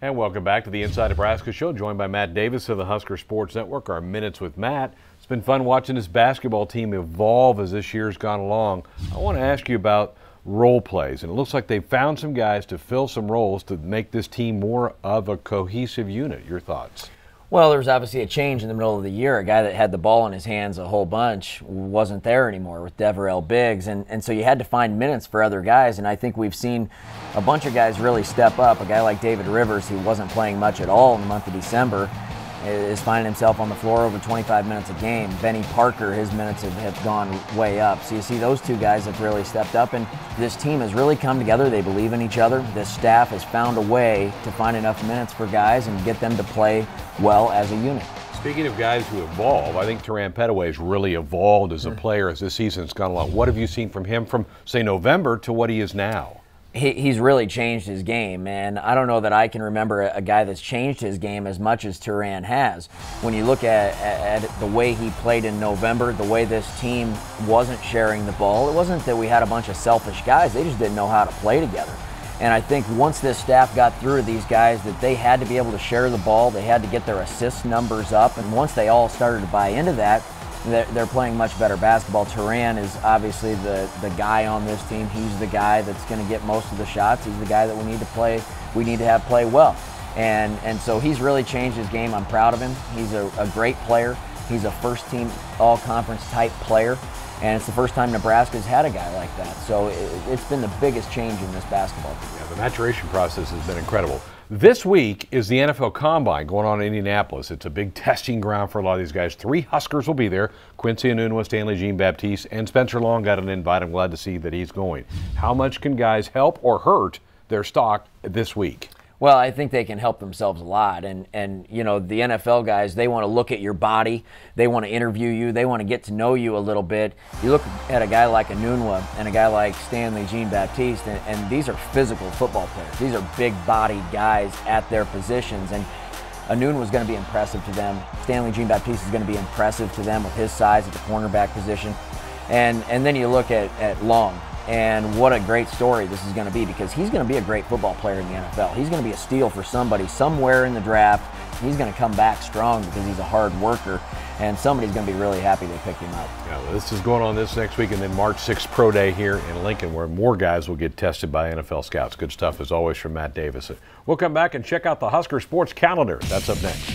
And welcome back to the Inside Nebraska Show, joined by Matt Davis of the Husker Sports Network. Our Minutes with Matt. It's been fun watching this basketball team evolve as this year's gone along. I want to ask you about role plays, and it looks like they've found some guys to fill some roles to make this team more of a cohesive unit. Your thoughts? Well, there was obviously a change in the middle of the year. A guy that had the ball in his hands a whole bunch wasn't there anymore with Deverell Biggs, and so you had to find minutes for other guys, and I think we've seen a bunch of guys really step up. A guy like David Rivers, who wasn't playing much at all in the month of December, is finding himself on the floor over 25 minutes a game. Benny Parker, his minutes have gone way up. So you see those two guys have really stepped up, and this team has really come together. They believe in each other. This staff has found a way to find enough minutes for guys and get them to play well as a unit. Speaking of guys who evolve, I think Turan Pettway has really evolved as a player as this season's gone along. What have you seen from him from, say, November to what he is now? He's really changed his game, and I don't know that I can remember a guy that's changed his game as much as Turan has. When you look at the way he played in November, the way this team wasn't sharing the ball, it wasn't that we had a bunch of selfish guys, they just didn't know how to play together. And I think once this staff got through these guys that they had to be able to share the ball, they had to get their assist numbers up, and once they all started to buy into that, they're playing much better basketball. Turan is obviously the guy on this team. He's the guy that's going to get most of the shots. He's the guy that we need to have play well. And so he's really changed his game. I'm proud of him. He's a great player. He's a first-team all-conference type player. And it's the first time Nebraska's had a guy like that. So it's been the biggest change in this basketball team. Yeah, the maturation process has been incredible. This week is the NFL Combine going on in Indianapolis. It's a big testing ground for a lot of these guys. 3 Huskers will be there. Quincy Enunwa, Stanley JeanBaptiste, and Spencer Long got an invite. I'm glad to see that he's going. How much can guys help or hurt their stock this week? Well, I think they can help themselves a lot. And you know, the NFL guys, they want to look at your body. They want to interview you. They want to get to know you a little bit. You look at a guy like Enunwa and a guy like Stanley JeanBaptiste, and these are physical football players. These are big-bodied guys at their positions. And Enunwa is going to be impressive to them. Stanley JeanBaptiste is going to be impressive to them with his size at the cornerback position. And then you look at Long. And what a great story this is going to be, because he's going to be a great football player in the NFL. He's going to be a steal for somebody somewhere in the draft. He's going to come back strong because he's a hard worker, and somebody's going to be really happy they picked him up. Yeah, well, this is going on this next week, and then March 6th Pro Day here in Lincoln, where more guys will get tested by NFL scouts. Good stuff, as always, from Matt Davis. We'll come back and check out the Husker Sports calendar. That's up next.